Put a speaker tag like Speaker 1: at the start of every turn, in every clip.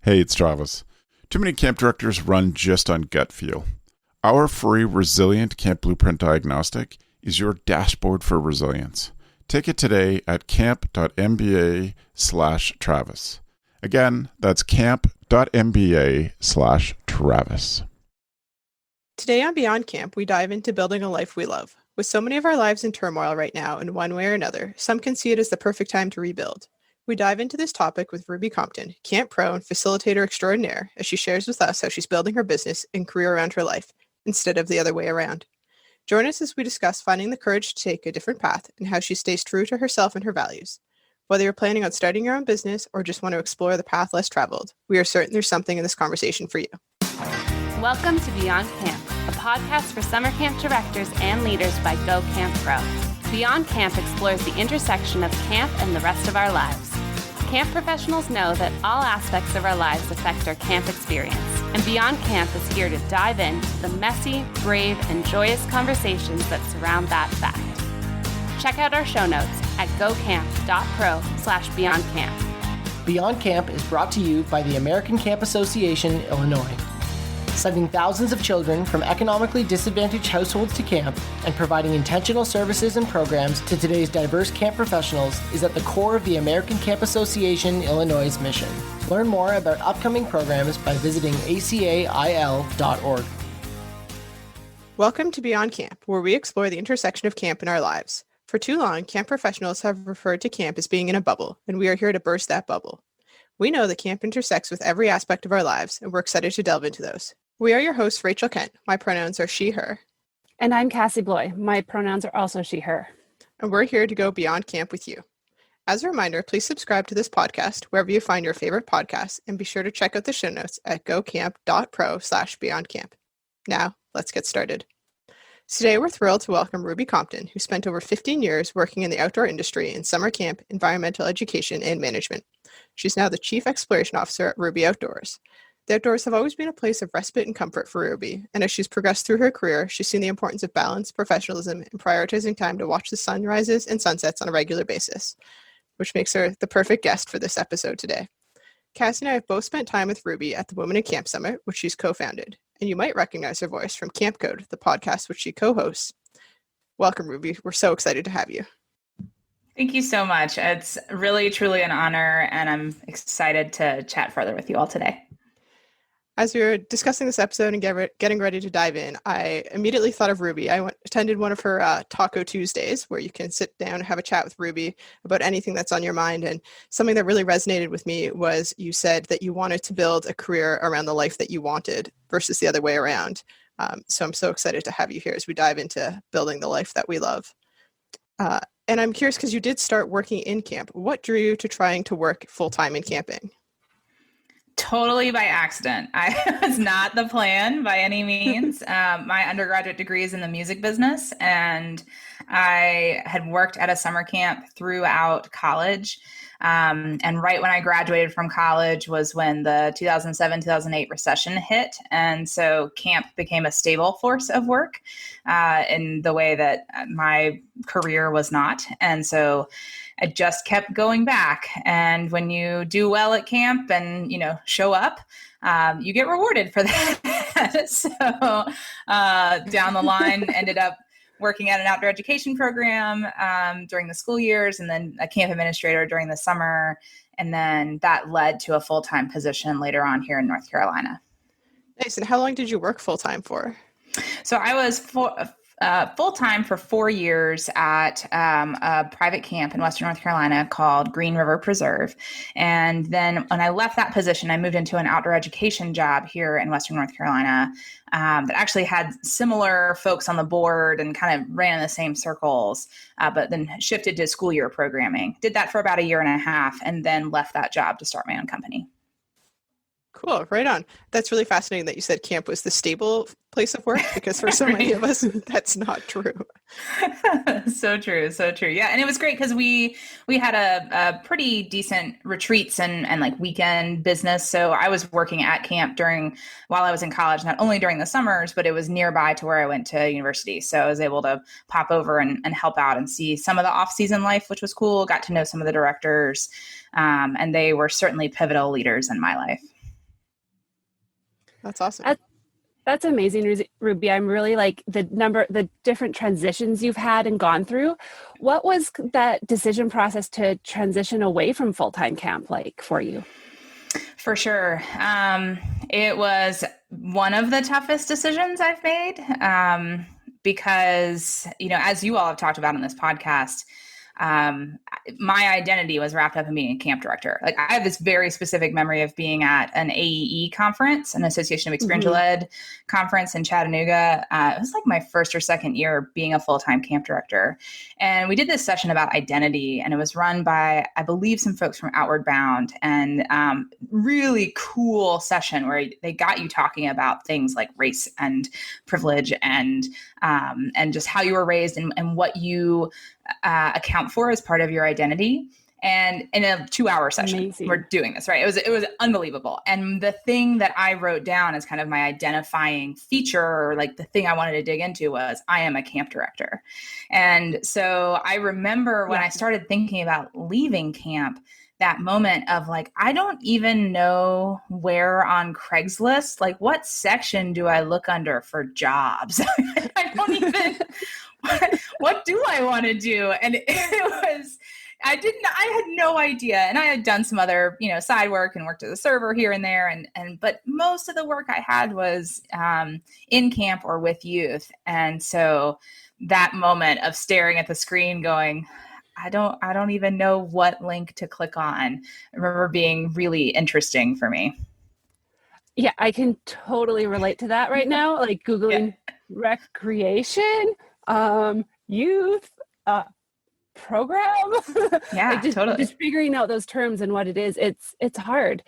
Speaker 1: Hey, it's Travis. Too many camp directors run just on gut feel. Our free Resilient Camp Blueprint Diagnostic is your dashboard for resilience. Take it today at camp.mba/Travis. Again, that's camp.mba/Travis.
Speaker 2: Today on Beyond Camp, we dive into building a life we love. With so many of our lives in turmoil right now in one way or another, some can see it as the perfect time to rebuild. We dive into this topic with Ruby Compton, camp pro and facilitator extraordinaire, as she shares with us how she's building her business and career around her life, instead of the other way around. Join us as we discuss finding the courage to take a different path and how she stays true to herself and her values. Whether you're planning on starting your own business or just want to explore the path less traveled, we are certain there's something in this conversation for you.
Speaker 3: Welcome to Beyond Camp, a podcast for summer camp directors and leaders by Go Camp Pro. Beyond Camp explores the intersection of camp and the rest of our lives. Camp professionals know that all aspects of our lives affect our camp experience, and Beyond Camp is here to dive into the messy, brave, and joyous conversations that surround that fact. Check out our show notes at gocamp.pro/beyondcamp.
Speaker 4: Beyond Camp is brought to you by the American Camp Association, Illinois. Sending thousands of children from economically disadvantaged households to camp and providing intentional services and programs to today's diverse camp professionals is at the core of the American Camp Association, Illinois' mission. Learn more about upcoming programs by visiting acail.org.
Speaker 2: Welcome to Beyond Camp, where we explore the intersection of camp in our lives. For too long, camp professionals have referred to camp as being in a bubble, and we are here to burst that bubble. We know that camp intersects with every aspect of our lives, and we're excited to delve into those. We are your hosts, Rachel Kent. My pronouns are she, her.
Speaker 5: And I'm Cassie Bloy. My pronouns are also she, her.
Speaker 2: And we're here to go beyond camp with you. As a reminder, please subscribe to this podcast wherever you find your favorite podcasts, and be sure to check out the show notes at gocamp.pro/beyondcamp. Now, let's get started. Today, we're thrilled to welcome Ruby Compton, who spent over 15 years working in the outdoor industry in summer camp, environmental education, and management. She's now the Chief Exploration Officer at Ruby Outdoors. The outdoors have always been a place of respite and comfort for Ruby, and as she's progressed through her career, she's seen the importance of balance, professionalism, and prioritizing time to watch the sunrises and sunsets on a regular basis, which makes her the perfect guest for this episode today. Cassie and I have both spent time with Ruby at the Women in Camp Summit, which she's co-founded, and you might recognize her voice from Camp Code, the podcast which she co-hosts. Welcome, Ruby. We're so excited to have you.
Speaker 6: Thank you so much. It's really, truly an honor, and I'm excited to chat further with you all today.
Speaker 2: As we were discussing this episode and getting ready to dive in, I immediately thought of Ruby. I attended one of her Taco Tuesdays, where you can sit down and have a chat with Ruby about anything that's on your mind. And something that really resonated with me was you said that you wanted to build a career around the life that you wanted versus the other way around. So I'm so excited to have you here as we dive into building the life that we love. And I'm curious, because you did start working in camp. What drew you to trying to work full-time in camping?
Speaker 6: Totally by accident. I was not the plan by any means. My undergraduate degree is in the music business, and I had worked at a summer camp throughout college. And right when I graduated from college was when the 2007-2008 recession hit. And so camp became a stable force of work in the way that my career was not. And so I just kept going back. And when you do well at camp and, show up, you get rewarded for that. So down the line, ended up working at an outdoor education program during the school years, and then a camp administrator during the summer. And then that led to a full-time position later on here in North Carolina.
Speaker 2: Nice. And how long did you work full-time for?
Speaker 6: So I was full-time for 4 years at a private camp in Western North Carolina called Green River Preserve. And then when I left that position, I moved into an outdoor education job here in Western North Carolina that actually had similar folks on the board and kind of ran in the same circles, but then shifted to school year programming. Did that for about a year and a half, and then left that job to start my own company.
Speaker 2: Cool. Right on. That's really fascinating that you said camp was the stable place of work, because for so many of us, that's not true.
Speaker 6: So true. So true. Yeah. And it was great because we had a pretty decent retreats and like weekend business. So I was working at camp while I was in college, not only during the summers, but it was nearby to where I went to university. So I was able to pop over and help out and see some of the off-season life, which was cool. Got to know some of the directors, and they were certainly pivotal leaders in my life.
Speaker 2: That's awesome.
Speaker 5: That's amazing, Ruby. I'm really like the different transitions you've had and gone through. What was that decision process to transition away from full-time camp like for you?
Speaker 6: For sure. It was one of the toughest decisions I've made because, as you all have talked about on this podcast, my identity was wrapped up in being a camp director. Like I have this very specific memory of being at an AEE conference, an Association of Experiential Ed conference in Chattanooga. It was like my first or second year being a full-time camp director. And we did this session about identity, and it was run by, I believe, some folks from Outward Bound, and really cool session where they got you talking about things like race and privilege and just how you were raised and what you account for as part of your identity. And in a 2-hour session,
Speaker 5: Amazing.
Speaker 6: We're doing this, right? It was unbelievable. And the thing that I wrote down as kind of my identifying feature, or like the thing I wanted to dig into, was I am a camp director. And so I remember when I started thinking about leaving camp, that moment of like, I don't even know where on Craigslist, like what section do I look under for jobs? I don't even, what do I want to do? And it was, I had no idea. And I had done some other, side work and worked as a server here and there. But most of the work I had was in camp or with youth. And so that moment of staring at the screen going, I don't even know what link to click on, I remember being really interesting for me.
Speaker 5: Yeah, I can totally relate to that right now. Like Googling recreation, youth, program.
Speaker 6: Yeah,
Speaker 5: like
Speaker 6: totally.
Speaker 5: Just figuring out those terms and what it is, it's hard.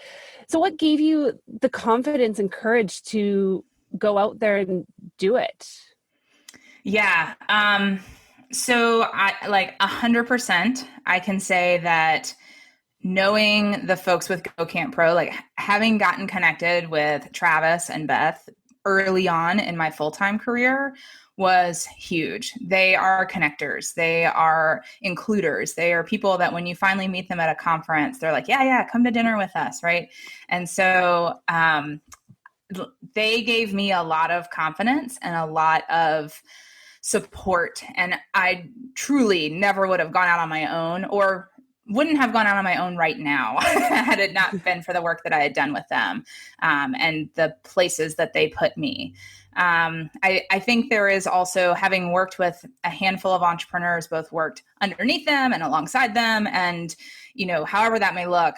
Speaker 5: So what gave you the confidence and courage to go out there and do it?
Speaker 6: Yeah. So I 100%, I can say that knowing the folks with Go Camp Pro, like having gotten connected with Travis and Beth early on in my full-time career was huge. They are connectors. They are includers. They are people that when you finally meet them at a conference, they're like, yeah, come to dinner with us. Right. And so they gave me a lot of confidence and a lot of support. And I truly never would have gone out on my own, or wouldn't have gone out on my own right now had it not been for the work that I had done with them and the places that they put me. I think there is also, having worked with a handful of entrepreneurs, both worked underneath them and alongside them. And, however that may look,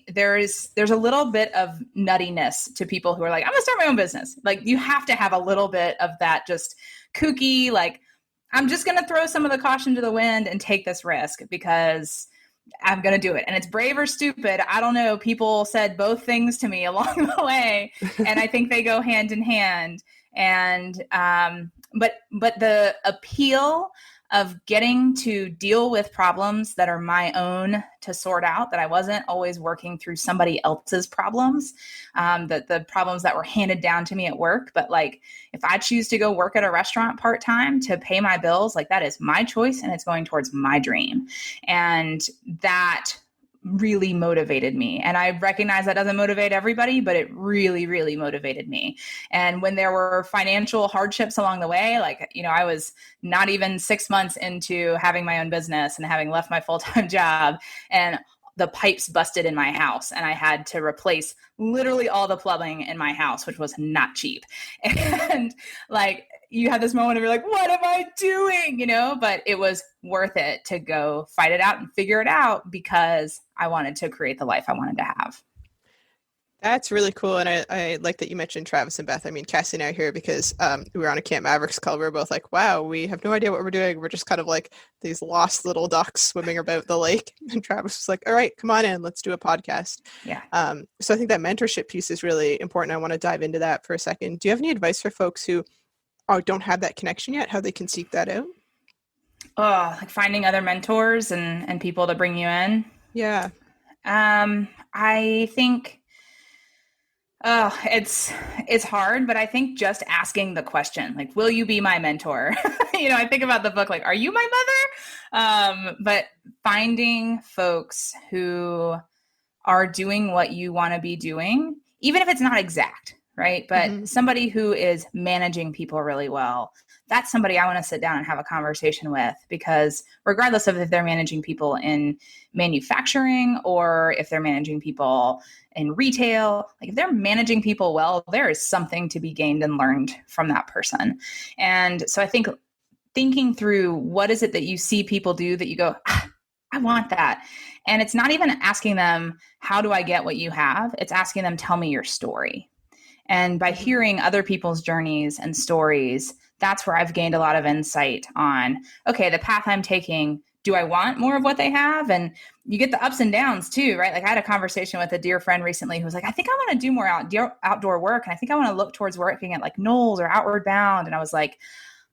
Speaker 6: there's a little bit of nuttiness to people who are like, I'm gonna start my own business. Like you have to have a little bit of that just kooky, like, I'm just going to throw some of the caution to the wind and take this risk because I'm going to do it. And it's brave or stupid. I don't know. People said both things to me along the way. And I think they go hand in hand. And, but the appeal of getting to deal with problems that are my own to sort out, that I wasn't always working through somebody else's problems, the problems that were handed down to me at work. But like, if I choose to go work at a restaurant part-time to pay my bills, like that is my choice and it's going towards my dream. And that really motivated me. And I recognize that doesn't motivate everybody, but it really, really motivated me. And when there were financial hardships along the way, like, I was not even 6 months into having my own business and having left my full-time job, and the pipes busted in my house and I had to replace literally all the plumbing in my house, which was not cheap. And like, you have this moment of you're like, what am I doing? But it was worth it to go fight it out and figure it out because I wanted to create the life I wanted to have.
Speaker 2: That's really cool. And I like that you mentioned Travis and Beth. I mean, Cassie and I are here because we were on a Camp Mavericks call. We were both like, wow, we have no idea what we're doing. We're just kind of like these lost little ducks swimming about the lake. And Travis was like, all right, come on in. Let's do a podcast.
Speaker 6: Yeah.
Speaker 2: So I think that mentorship piece is really important. I want to dive into that for a second. Do you have any advice for folks who don't have that connection yet, how they can seek that out?
Speaker 6: Oh, like finding other mentors and people to bring you in.
Speaker 2: Yeah.
Speaker 6: I think, it's hard, but I think just asking the question, like, will you be my mentor? I think about the book, like, are you my mother? But finding folks who are doing what you want to be doing, even if it's not exact, right? But somebody who is managing people really well, that's somebody I want to sit down and have a conversation with, because regardless of if they're managing people in manufacturing or if they're managing people in retail, like if they're managing people well, there is something to be gained and learned from that person. And so I think thinking through what is it that you see people do that you go, I want that. And it's not even asking them, how do I get what you have? It's asking them, tell me your story. And by hearing other people's journeys and stories, that's where I've gained a lot of insight on, okay, the path I'm taking, do I want more of what they have? And you get the ups and downs too, right? Like I had a conversation with a dear friend recently who was like, I think I want to do more outdoor work. And I think I want to look towards working at like Knowles or Outward Bound. And I was like,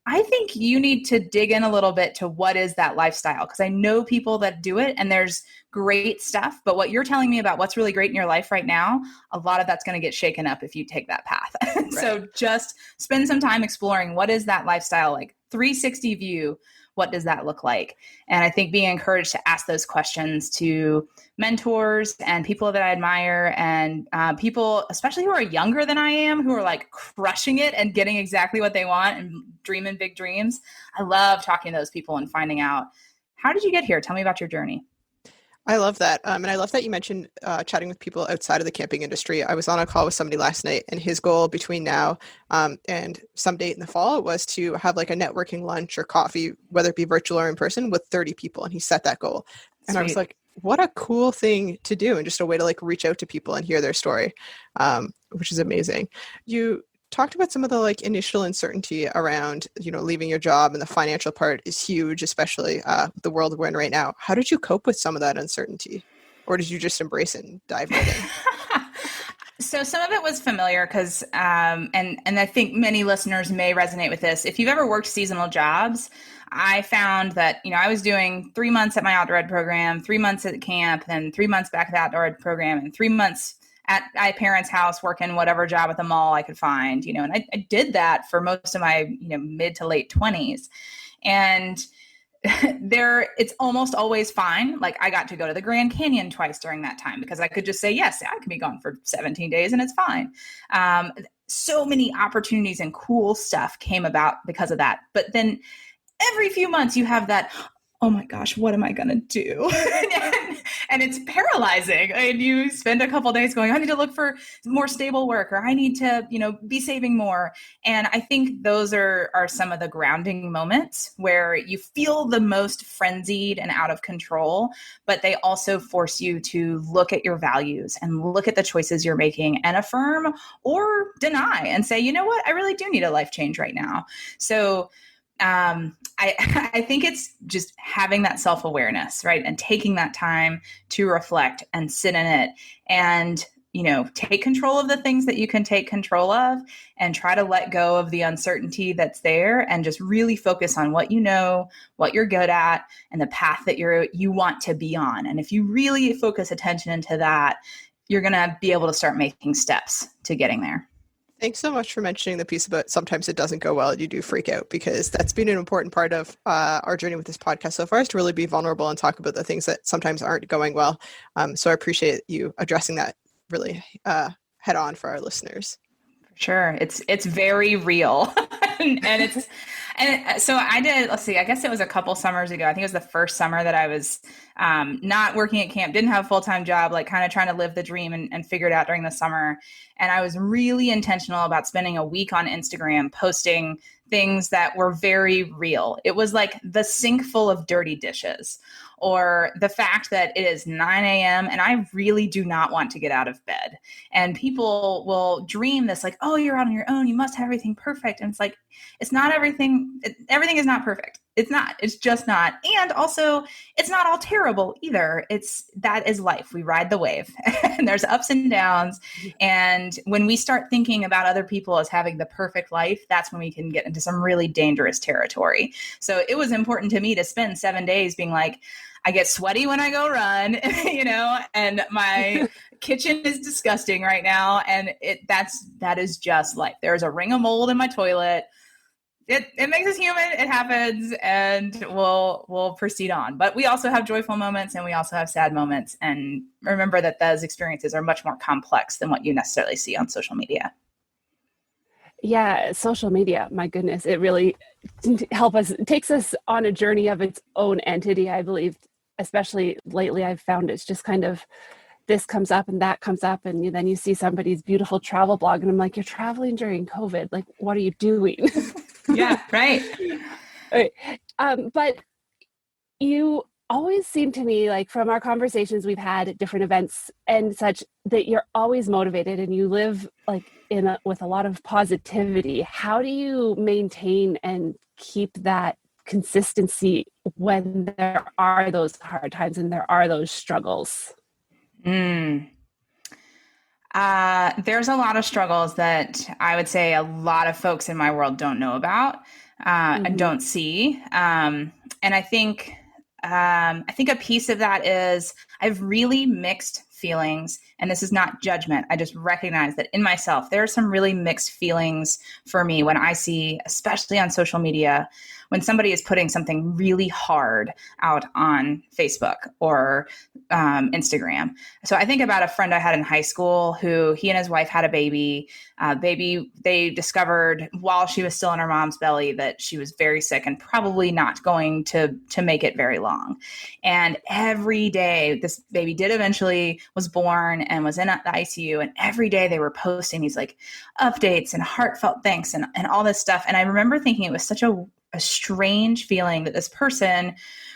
Speaker 6: I think you need to dig in a little bit to what is that lifestyle? Because I know people that do it and there's great stuff. But what you're telling me about what's really great in your life right now, a lot of that's going to get shaken up if you take that path. Right. So just spend some time exploring what is that lifestyle like, 360 view. What does that look like? And I think being encouraged to ask those questions to mentors and people that I admire and people, especially who are younger than I am, who are like crushing it and getting exactly what they want and dreaming big dreams. I love talking to those people and finding out, how did you get here? Tell me about your journey.
Speaker 2: I love that. And I love that you mentioned chatting with people outside of the camping industry. I was on a call with somebody last night, and his goal between now and some date in the fall was to have like a networking lunch or coffee, whether it be virtual or in person, with 30 people. And he set that goal. And I was like, what a cool thing to do, and just a way to like reach out to people and hear their story, which is amazing. You talked about some of the like initial uncertainty around, leaving your job, and the financial part is huge, especially the world we're in right now. How did you cope with some of that uncertainty, or did you just embrace it and dive right in?
Speaker 6: So some of it was familiar because, and I think many listeners may resonate with this. If you've ever worked seasonal jobs, I found that, I was doing 3 months at my outdoor ed program, 3 months at camp, then 3 months back at the outdoor ed program, and 3 months at my parents' house working whatever job at the mall I could find, and I did that for most of my, mid to late 20s. And it's almost always fine. Like I got to go to the Grand Canyon twice during that time because I could just say, yes, I can be gone for 17 days and it's fine. So many opportunities and cool stuff came about because of that. But then every few months you have that, oh my gosh, what am I going to do? And it's paralyzing. And you spend a couple of days going, I need to look for more stable work, or I need to, be saving more. And I think those are some of the grounding moments where you feel the most frenzied and out of control, but they also force you to look at your values and look at the choices you're making and affirm or deny and say, you know what, I really do need a life change right now. So I think it's just having that self-awareness, right? And taking that time to reflect and sit in it and, take control of the things that you can take control of and try to let go of the uncertainty that's there and just really focus on what you know, what you're good at, and the path that you want to be on. And if you really focus attention into that, you're going to be able to start making steps to getting there.
Speaker 2: Thanks so much for mentioning the piece about sometimes it doesn't go well and you do freak out, because that's been an important part of our journey with this podcast so far, is to really be vulnerable and talk about the things that sometimes aren't going well. So I appreciate you addressing that really head on for our listeners.
Speaker 6: Sure. It's very real. And so I did, let's see, I guess it was a couple summers ago. I think it was the first summer that I was not working at camp, didn't have a full-time job, like kind of trying to live the dream and figure it out during the summer. And I was really intentional about spending a week on Instagram posting things that were very real. It was like the sink full of dirty dishes, or the fact that it is 9 a.m. and I really do not want to get out of bed. And people will dream this like, oh, you're out on your own, you must have everything perfect. And it's like, it's not everything. Everything is not perfect. It's not. It's just not. And also, it's not all terrible either. That is life. We ride the wave and there's ups and downs. And when we start thinking about other people as having the perfect life, that's when we can get into some really dangerous territory. So it was important to me to spend 7 days being like, I get sweaty when I go run, and my kitchen is disgusting right now. And that is just life. There's a ring of mold in my toilet. It makes us human. It happens, and we'll proceed on. But we also have joyful moments, and we also have sad moments. And remember that those experiences are much more complex than what you necessarily see on social media.
Speaker 5: Yeah, social media, my goodness, it really takes us on a journey of its own entity, I believe. Especially lately, I've found it's just kind of this comes up and that comes up, and then you see somebody's beautiful travel blog, and I'm like, you're traveling during COVID. Like, what are you doing?
Speaker 6: Yeah, right.
Speaker 5: Right. But you always seem to me, like from our conversations we've had at different events and such, that you're always motivated and you live like with a lot of positivity. How do you maintain and keep that consistency when there are those hard times and there are those struggles?
Speaker 6: There's a lot of struggles that I would say a lot of folks in my world don't know about and don't see. And I think a piece of that is I have really mixed feelings, and this is not judgment. I just recognize that in myself, there are some really mixed feelings for me when I see, especially on social media, when somebody is putting something really hard out on Facebook or Instagram. So I think about a friend I had in high school who he and his wife had a baby. They discovered while she was still in her mom's belly that she was very sick and probably not going to make it very long. And every day, this baby did eventually was born and was in the ICU. And every day they were posting these like updates and heartfelt thanks and all this stuff. And I remember thinking it was such a strange feeling that this person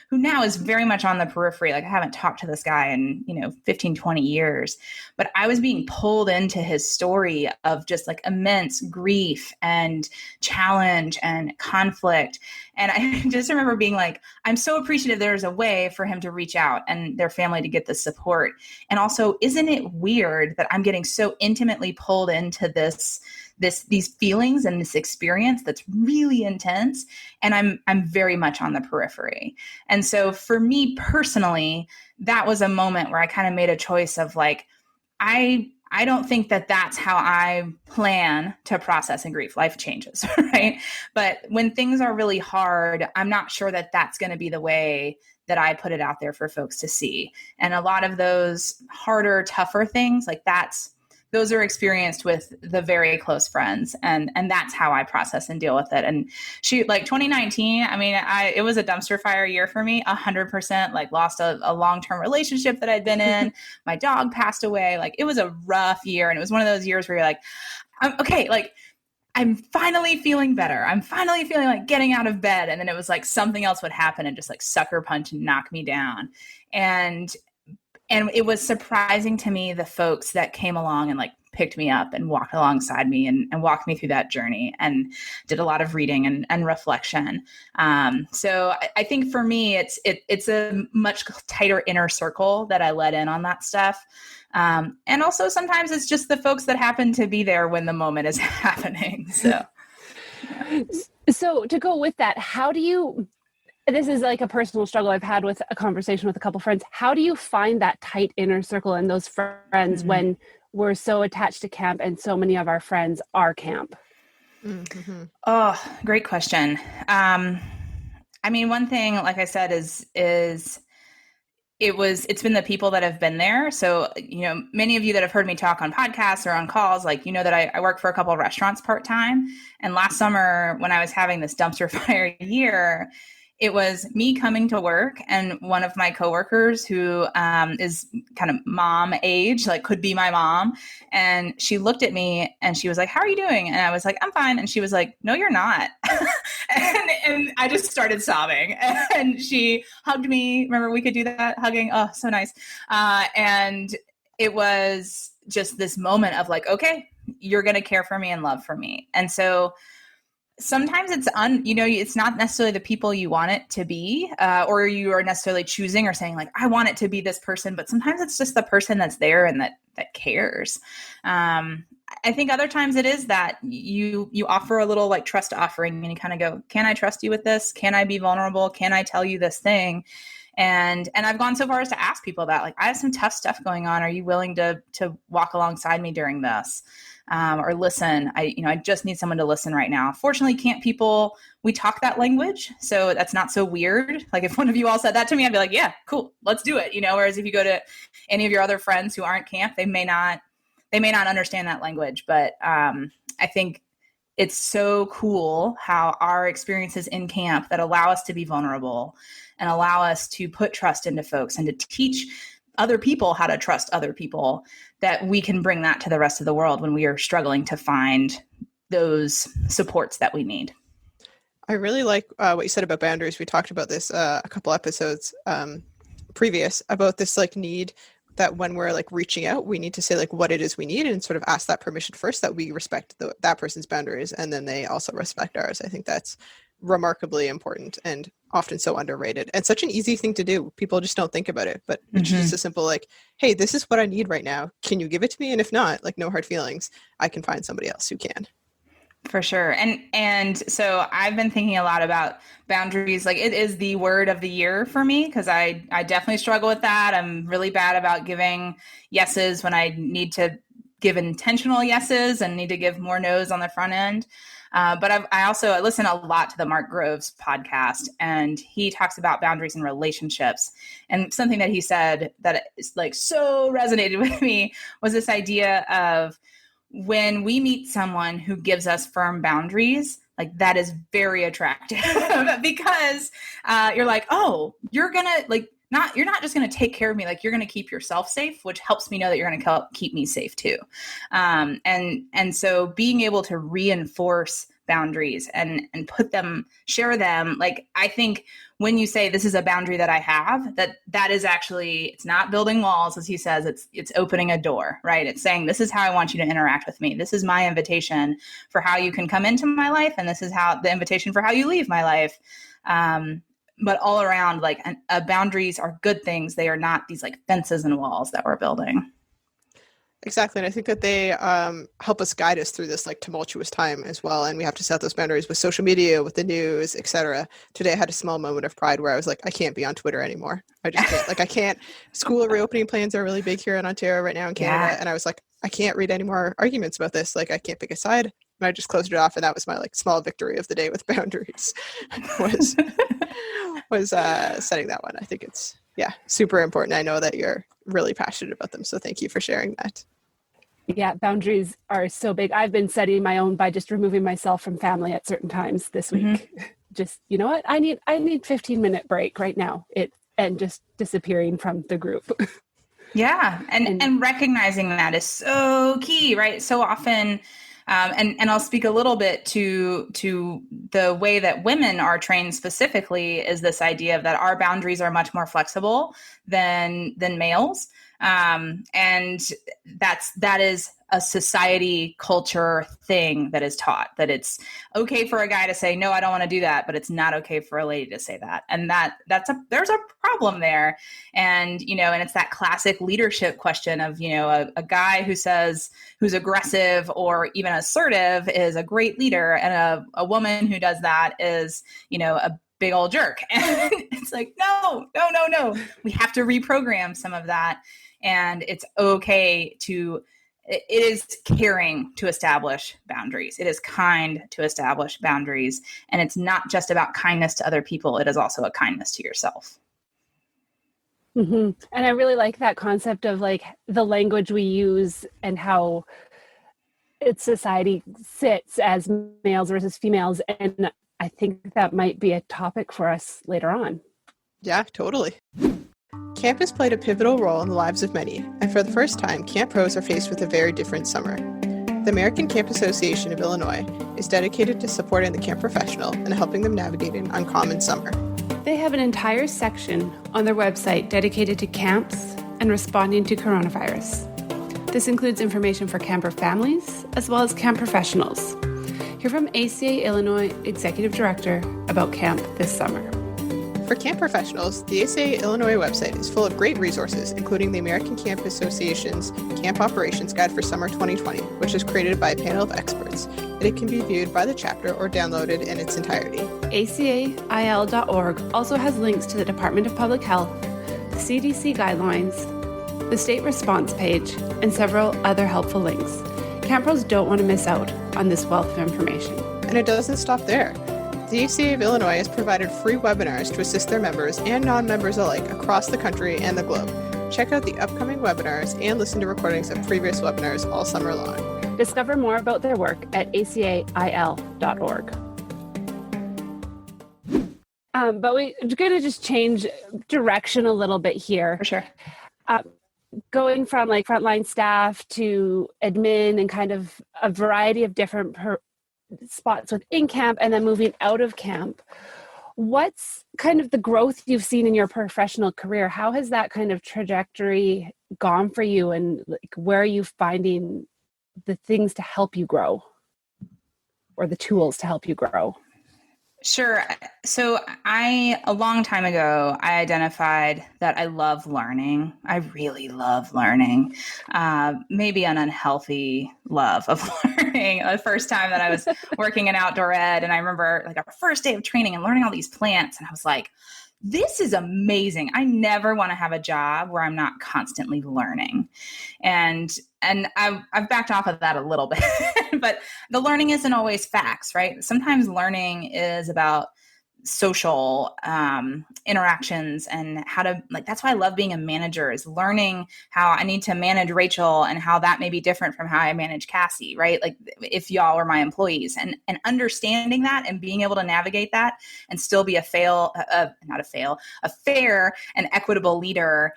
Speaker 6: who now is very much on the periphery, like I haven't talked to this guy in, 15, 20 years, but I was being pulled into his story of just like immense grief and challenge and conflict. And I just remember being like, I'm so appreciative there's a way for him to reach out and their family to get the support. And also, isn't it weird that I'm getting so intimately pulled into these feelings and this experience that's really intense, and I'm very much on the periphery. And so for me personally, that was a moment where I kind of made a choice of like, I don't think that that's how I plan to process and grief. Life changes, right? But when things are really hard, I'm not sure that that's going to be the way that I put it out there for folks to see. And a lot of those harder, tougher things, like those are experienced with the very close friends. And that's how I process and deal with it. And shoot, like 2019, I mean, it was a dumpster fire year for me, 100%, like lost a long-term relationship that I'd been in. My dog passed away. Like it was a rough year. And it was one of those years where you're like, I'm okay. Like I'm finally feeling better. I'm finally feeling like getting out of bed. And then it was like something else would happen and just like sucker punch and knock me down. And it was surprising to me, the folks that came along and like picked me up and walked alongside me and walked me through that journey and did a lot of reading and reflection. So I think for me, it's a much tighter inner circle that I let in on that stuff. And also sometimes it's just the folks that happen to be there when the moment is happening. So, yeah.
Speaker 5: So to go with that, this is like a personal struggle I've had with a conversation with a couple friends. How do you find that tight inner circle and those friends when we're so attached to camp and so many of our friends are camp?
Speaker 2: Mm-hmm.
Speaker 6: Oh, great question. I mean, one thing, like I said, is it's been the people that have been there. So, many of you that have heard me talk on podcasts or on calls, like, that I work for a couple of restaurants part-time. And last summer when I was having this dumpster fire year, it was me coming to work and one of my coworkers who is kind of mom age, like could be my mom. And she looked at me and she was like, "How are you doing?" And I was like, "I'm fine." And she was like, "No, you're not." and I just started sobbing and she hugged me. Remember we could do that hugging? Oh, so nice. And it was just this moment of like, okay, you're going to care for me and love for me. And so sometimes it's not necessarily the people you want it to be, or you are necessarily choosing or saying like, I want it to be this person, but sometimes it's just the person that's there and that cares. I think other times it is that you offer a little like trust offering and you kind of go, can I trust you with this? Can I be vulnerable? Can I tell you this thing? And I've gone so far as to ask people that, like, I have some tough stuff going on. Are you willing to walk alongside me during this? Or listen, I just need someone to listen right now. Fortunately, camp people, we talk that language. So that's not so weird. Like if one of you all said that to me, I'd be like, yeah, cool, let's do it. Whereas if you go to any of your other friends who aren't camp, they may not understand that language. But I think it's so cool how our experiences in camp that allow us to be vulnerable and allow us to put trust into folks and to teach other people how to trust other people, that we can bring that to the rest of the world when we are struggling to find those supports that we need.
Speaker 2: I really like what you said about boundaries. We talked about this a couple episodes previous about this like need that when we're like reaching out, we need to say like what it is we need and sort of ask that permission first, that we respect that person's boundaries and then they also respect ours. I think that's remarkably important and often so underrated and such an easy thing to do. People just don't think about it, but it's just a simple like, hey, this is what I need right now. Can you give it to me? And if not, like no hard feelings, I can find somebody else who can.
Speaker 6: For sure. And so I've been thinking a lot about boundaries. Like it is the word of the year for me because I definitely struggle with that. I'm really bad about giving yeses when I need to give intentional yeses and need to give more no's on the front end. But I also listen a lot to the Mark Groves podcast, and he talks about boundaries in relationships. And something that he said that is like so resonated with me was this idea of when we meet someone who gives us firm boundaries, like that is very attractive because you're like, oh, you're not just going to take care of me. Like you're going to keep yourself safe, which helps me know that you're going to keep me safe too. And so being able to reinforce boundaries and share them. Like, I think when you say this is a boundary that I have, that is actually, it's not building walls, as he says, it's opening a door, right? It's saying, this is how I want you to interact with me. This is my invitation for how you can come into my life. And this is how the invitation for how you leave my life. But all around, like boundaries are good things. They are not these like fences and walls that we're building.
Speaker 2: Exactly. And I think that they help us guide us through this like tumultuous time as well. And we have to set those boundaries with social media, with the news, etc. Today I had a small moment of pride where I was like, I can't be on Twitter anymore. I just can't. Like I can't. School reopening plans are really big here in Ontario right now in Canada. Yeah. And I was like, I can't read any more arguments about this. Like I can't pick a side. And I just closed it off. And that was my like small victory of the day with boundaries was setting that one. I think it's, super important. I know that you're really passionate about them. So thank you for sharing that.
Speaker 5: Yeah, boundaries are so big. I've been setting my own by just removing myself from family at certain times this week. Just, you know what? I need 15-minute break right now. And just disappearing from the group. Yeah. And recognizing that is so key, right? So often, and I'll speak a little bit to the way that women are trained specifically is this idea of that our boundaries are much more flexible than males. And that is a society culture thing that is taught, that it's okay for a guy to say, no, I don't want to do that, but it's not okay for a lady to say that. And there's a problem there. And, and it's that classic leadership question of, a guy who's aggressive or even assertive is a great leader. And a woman who does that is, a big old jerk. And it's like, no. We have to reprogram some of that. And it is caring to establish boundaries. It is kind to establish boundaries. And it's not just about kindness to other people. It is also a kindness to yourself. Mm-hmm. And I really like that concept of like the language we use and how society sits as males versus females. And I think that might be a topic for us later on.
Speaker 2: Yeah, totally. Camp has played a pivotal role in the lives of many, and for the first time, camp pros are faced with a very different summer. The American Camp Association of Illinois is dedicated to supporting the camp professional and helping them navigate an uncommon summer.
Speaker 3: They have an entire section on their website dedicated to camps and responding to coronavirus. This includes information for camper families as well as camp professionals. Hear from ACA Illinois Executive Director about camp this summer.
Speaker 2: For camp professionals, the ACA Illinois website is full of great resources, including the American Camp Association's Camp Operations Guide for Summer 2020, which is created by a panel of experts, and it can be viewed by the chapter or downloaded in its entirety.
Speaker 3: ACAIL.org also has links to the Department of Public Health, the CDC guidelines, the state response page, and several other helpful links. Camp pros don't want to miss out on this wealth of information.
Speaker 2: And it doesn't stop there. The ACA of Illinois has provided free webinars to assist their members and non-members alike across the country and the globe. Check out the upcoming webinars and listen to recordings of previous webinars all summer long.
Speaker 5: Discover more about their work at acail.org. But we're going to just change direction a little bit here.
Speaker 6: For sure.
Speaker 5: Going from like frontline staff to admin and kind of a variety of different spots within camp, and then moving out of camp. What's kind of the growth you've seen in your professional career? How has that kind of trajectory gone for you, and like, where are you finding the things to help you grow, or the tools to help you grow?
Speaker 6: Sure. So a long time ago, I identified that I love learning. I really love learning. Maybe an unhealthy love of learning. The first time that I was working in outdoor ed, and I remember like our first day of training and learning all these plants, and I was like, this is amazing. I never want to have a job where I'm not constantly learning. And I've backed off of that a little bit, but the learning isn't always facts, right? Sometimes learning is about social interactions and how to, like, that's why I love being a manager, is learning how I need to manage Rachel and how that may be different from how I manage Cassie, right? Like if y'all were my employees, and understanding that and being able to navigate that and still be a fair and equitable leader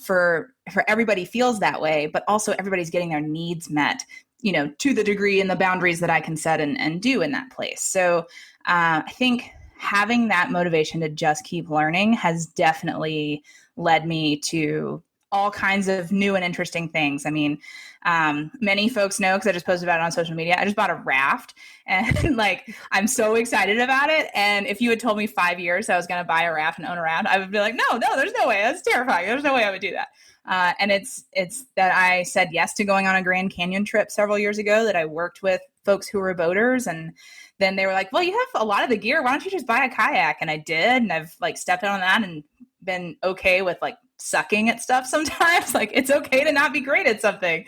Speaker 6: for everybody feels that way, but also everybody's getting their needs met, to the degree and the boundaries that I can set and do in that place. So I think having that motivation to just keep learning has definitely led me to all kinds of new and interesting things. I mean, many folks know, because I just posted about it on social media, I just bought a raft, and like, I'm so excited about it. And if you had told me 5 years I was going to buy a raft and own a raft, I would be like, no, there's no way. That's terrifying. There's no way I would do that. And it's that I said yes to going on a Grand Canyon trip several years ago, that I worked with folks who were boaters, and then they were like, well, you have a lot of the gear. Why don't you just buy a kayak? And I did. And I've like stepped out on that and been okay with like sucking at stuff sometimes. Like, it's okay to not be great at something.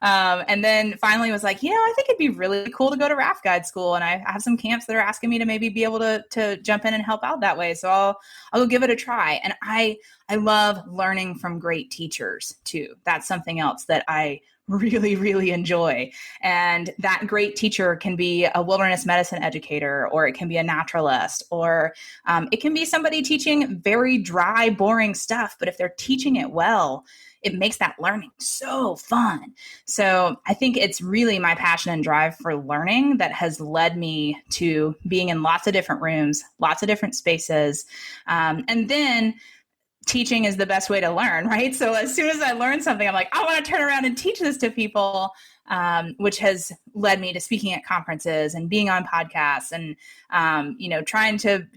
Speaker 6: And then finally was like, I think it'd be really cool to go to raft guide school. And I have some camps that are asking me to maybe be able to jump in and help out that way. So I'll go give it a try. And I love learning from great teachers too. That's something else that I really, really enjoy. And that great teacher can be a wilderness medicine educator, or it can be a naturalist, or it can be somebody teaching very dry, boring stuff. But if they're teaching it well, it makes that learning so fun. So I think it's really my passion and drive for learning that has led me to being in lots of different rooms, lots of different spaces. And then teaching is the best way to learn, right? So as soon as I learn something, I'm like, I want to turn around and teach this to people, which has led me to speaking at conferences and being on podcasts and, trying to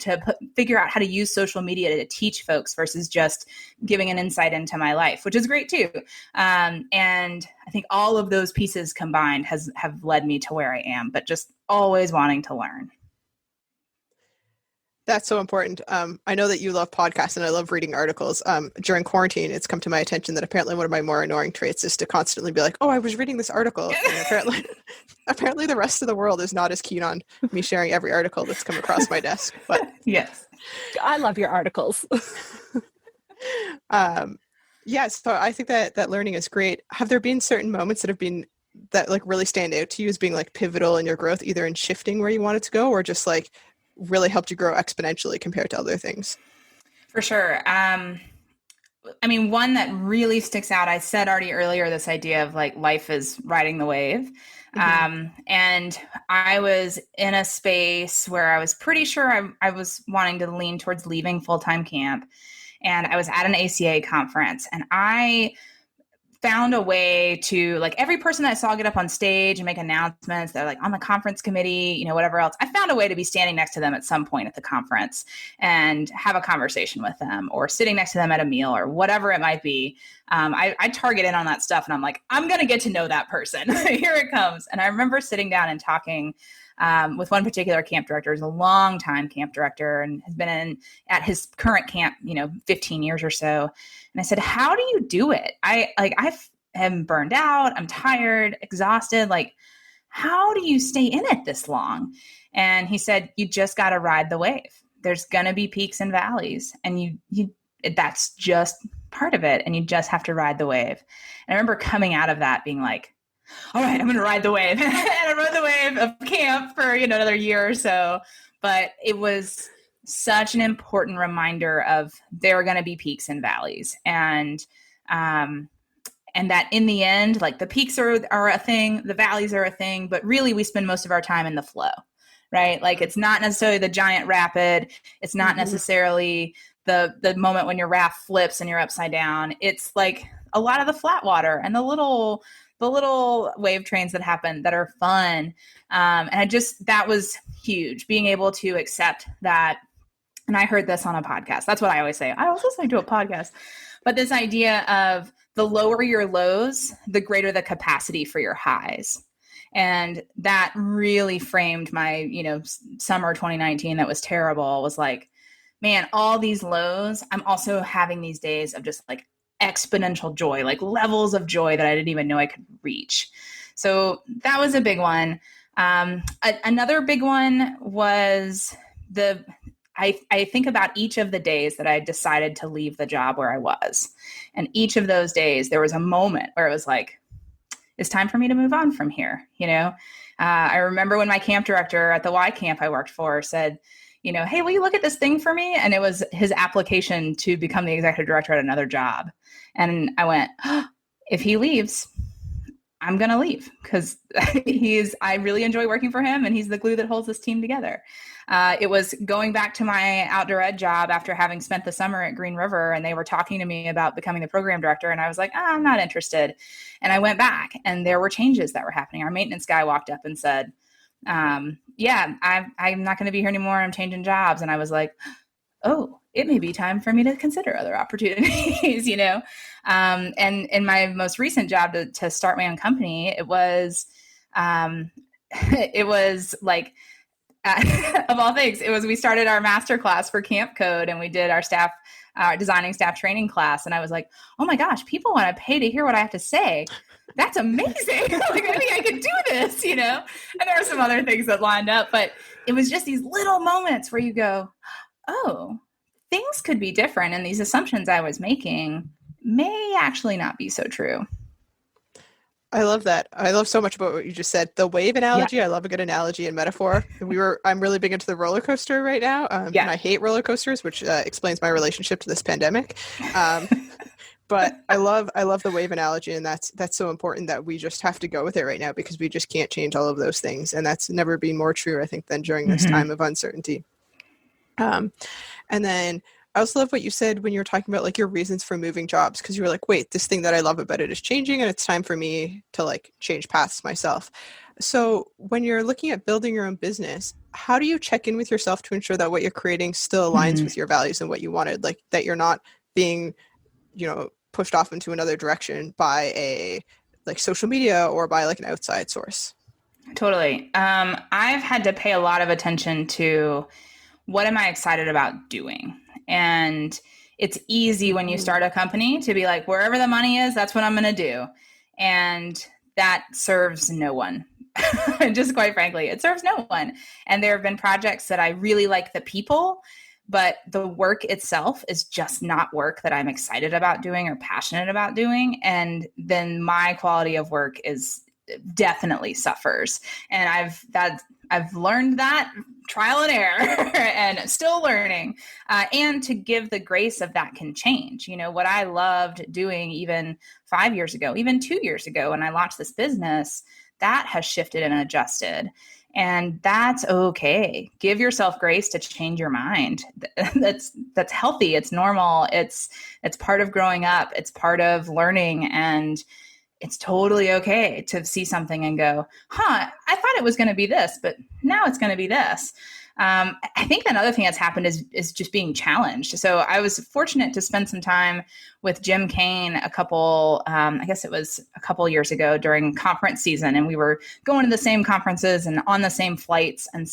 Speaker 6: figure out how to use social media to teach folks versus just giving an insight into my life, which is great too. And I think all of those pieces combined have led me to where I am, but just always wanting to learn.
Speaker 2: That's so important. I know that you love podcasts, and I love reading articles. During quarantine, it's come to my attention that apparently one of my more annoying traits is to constantly be like, oh, I was reading this article. And apparently the rest of the world is not as keen on me sharing every article that's come across my desk. But
Speaker 6: yes,
Speaker 5: I love your articles.
Speaker 2: Yes, so I think that learning is great. Have there been certain moments that like really stand out to you as being like pivotal in your growth, either in shifting where you wanted to go, or just like really helped you grow exponentially compared to other things?
Speaker 6: For sure. One that really sticks out, I said already earlier, this idea of like life is riding the wave. Mm-hmm. And I was in a space where I was pretty sure I was wanting to lean towards leaving full-time camp. And I was at an ACA conference, and I found a way to, like, every person that I saw get up on stage and make announcements, they're like on the conference committee, whatever else. I found a way to be standing next to them at some point at the conference and have a conversation with them, or sitting next to them at a meal, or whatever it might be. I target in on that stuff, and I'm like, I'm going to get to know that person. Here it comes. And I remember sitting down and talking with one particular camp director, who's a long time camp director and has been at his current camp, 15 years or so. And I said, how do you do it? I am burned out. I'm tired, exhausted. Like, how do you stay in it this long? And he said, you just got to ride the wave. There's going to be peaks and valleys, and that's just part of it. And you just have to ride the wave. And I remember coming out of that being like, all right, I'm going to ride the wave. And I rode the wave of camp for, another year or so. But it was such an important reminder of there are going to be peaks and valleys. And that in the end, like the peaks are a thing, the valleys are a thing, but really we spend most of our time in the flow, right? Like it's not necessarily the giant rapid. It's not necessarily the moment when your raft flips and you're upside down. It's like a lot of the flat water and the little wave trains that happen that are fun. And that was huge, being able to accept that. And I heard this on a podcast. That's what I always say. I was listening to a podcast, but this idea of the lower your lows, the greater the capacity for your highs. And that really framed my, summer 2019 that was terrible. Was like, man, all these lows, I'm also having these days of just like exponential joy, like levels of joy that I didn't even know I could reach. So that was a big one. Another big one was I think about each of the days that I decided to leave the job where I was. And each of those days, there was a moment where it was like, it's time for me to move on from here. I remember when my camp director at the Y camp I worked for said, hey, will you look at this thing for me? And it was his application to become the executive director at another job. And I went, if he leaves, I'm going to leave because I really enjoy working for him and he's the glue that holds this team together. It was going back to my outdoor ed job after having spent the summer at Green River, and they were talking to me about becoming the program director. And I was like, I'm not interested. And I went back and there were changes that were happening. Our maintenance guy walked up and said, I'm not going to be here anymore. I'm changing jobs. And I was like, oh, it may be time for me to consider other opportunities, And in my most recent job to start my own company, it was like, of all things, we started our master class for Camp Code and we did our designing staff training class. And I was like, oh my gosh, people want to pay to hear what I have to say. That's amazing. Like, maybe I could do this, And there were some other things that lined up, but it was just these little moments where you go, oh, things could be different. And these assumptions I was making may actually not be so true.
Speaker 2: I love that. I love so much about what you just said. The wave analogy, I love a good analogy and metaphor. I'm really big into the roller coaster right now. And I hate roller coasters, which explains my relationship to this pandemic. But I love the wave analogy, and that's so important that we just have to go with it right now because we just can't change all of those things. And that's never been more true, I think, than during this time of uncertainty. And then I also love what you said when you were talking about like your reasons for moving jobs, because you were like, wait, this thing that I love about it is changing and it's time for me to like change paths myself. So when you're looking at building your own business, how do you check in with yourself to ensure that what you're creating still aligns with your values and what you wanted, like that you're not being, pushed off into another direction by a like social media or by like an outside source?
Speaker 6: Totally. I've had to pay a lot of attention to what am I excited about doing? And it's easy when you start a company to be like, wherever the money is, that's what I'm going to do. And that serves no one. Just quite frankly, it serves no one. And there have been projects that I really like the people, but the work itself is just not work that I'm excited about doing or passionate about doing. And then my quality of work definitely suffers. And I've learned that trial and error and still learning. And to give the grace of that can change. What I loved doing even 5 years ago, even 2 years ago, when I launched this business, that has shifted and adjusted. And that's okay. Give yourself grace to change your mind. That's healthy. It's normal. It's part of growing up. It's part of learning. And it's totally okay to see something and go, I thought it was going to be this, but now it's going to be this. I think another thing that's happened is just being challenged. So I was fortunate to spend some time with Jim Kane I guess it was a couple years ago during conference season, and we were going to the same conferences and on the same flights. And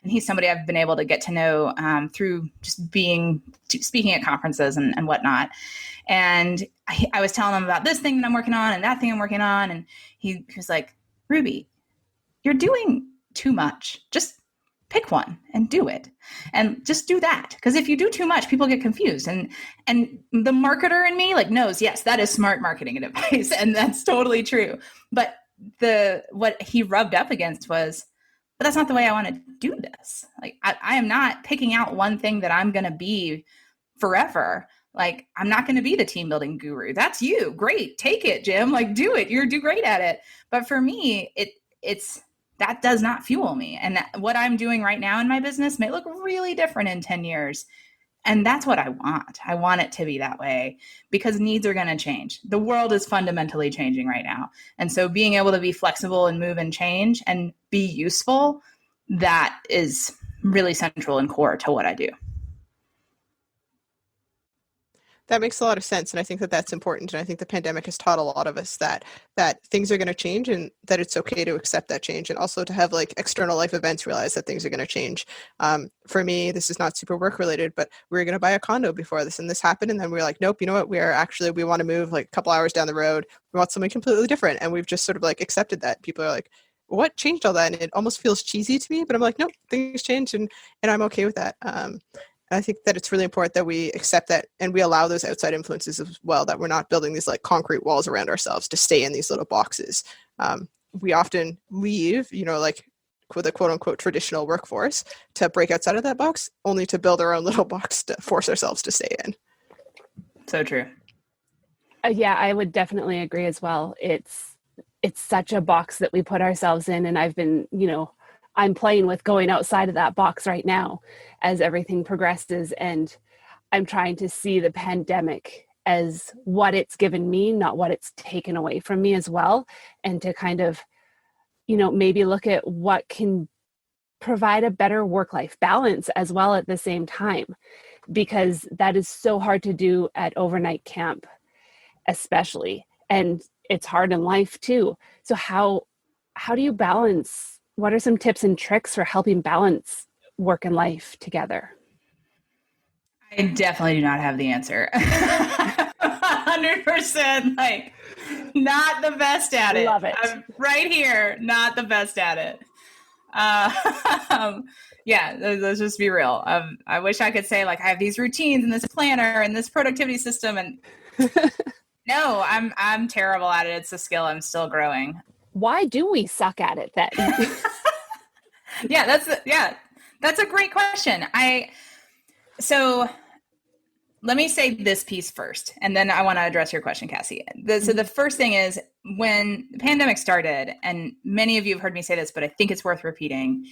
Speaker 6: he's somebody I've been able to get to know through just speaking at conferences and whatnot. And I was telling him about this thing that I'm working on and that thing I'm working on. And he was like, Ruby, you're doing too much. Just pick one and do it. And just do that. Because if you do too much, people get confused. And the marketer in me knows, yes, that is smart marketing advice. And that's totally true. But what he rubbed up against was, but that's not the way I want to do this. Like, I am not picking out one thing that I'm going to be forever. Like, I'm not going to be the team building guru. That's you. Great. Take it, Jim. Like, do it. You do great at it. But for me, that does not fuel me. And what I'm doing right now in my business may look really different in 10 years. And that's what I want. I want it to be that way because needs are going to change. The world is fundamentally changing right now. And so being able to be flexible and move and change and be useful, that is really central and core to what I do.
Speaker 2: That makes a lot of sense. And I think that that's important. And I think the pandemic has taught a lot of us that things are going to change and that it's okay to accept that change. And also to have like external life events realize that things are going to change. For me, this is not super work related, but we were going to buy a condo before this and this happened. And then we were like, nope, you know what? We want to move like a couple hours down the road. We want something completely different. And we've just sort of like accepted that. People are like, what changed all that? And it almost feels cheesy to me, but I'm like, nope, things changed and I'm okay with that. I think that it's really important that we accept that and we allow those outside influences as well, that we're not building these like concrete walls around ourselves to stay in these little boxes. We often leave, like with a quote unquote traditional workforce to break outside of that box, only to build our own little box to force ourselves to stay in.
Speaker 6: So true.
Speaker 5: Yeah, I would definitely agree as well. It's such a box that we put ourselves in. And I've been, I'm playing with going outside of that box right now as everything progresses. And I'm trying to see the pandemic as what it's given me, not what it's taken away from me as well. And to kind of, maybe look at what can provide a better work-life balance as well at the same time, because that is so hard to do at overnight camp, especially. And it's hard in life too. So how do you balance? What are some tips and tricks for helping balance work and life together?
Speaker 6: I definitely do not have the answer. 100%, like, not the best at it.
Speaker 5: Love it.
Speaker 6: I'm right here, not the best at it. Yeah, let's just be real. I wish I could say like I have these routines and this planner and this productivity system, and no, I'm terrible at it. It's a skill I'm still growing.
Speaker 5: Why do we suck at it then?
Speaker 6: That's a great question. So let me say this piece first, and then I want to address your question, Cassie. So the first thing is, when the pandemic started, and many of you have heard me say this, but I think it's worth repeating,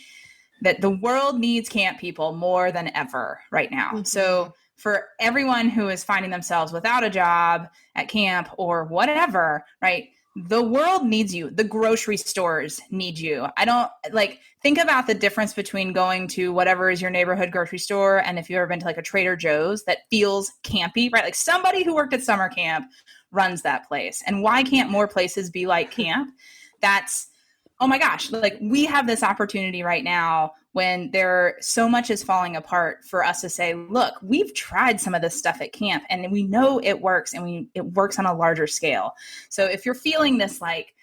Speaker 6: that the world needs camp people more than ever right now. Mm-hmm. So for everyone who is finding themselves without a job at camp or whatever, right? The world needs you. The grocery stores need you. Think about the difference between going to whatever is your neighborhood grocery store and if you've ever been to like a Trader Joe's that feels campy, right? Like somebody who worked at summer camp runs that place. And why can't more places be like camp? Oh my gosh, like we have this opportunity right now when so much is falling apart for us to say, look, we've tried some of this stuff at camp and we know it works and it works on a larger scale. So if you're feeling this like,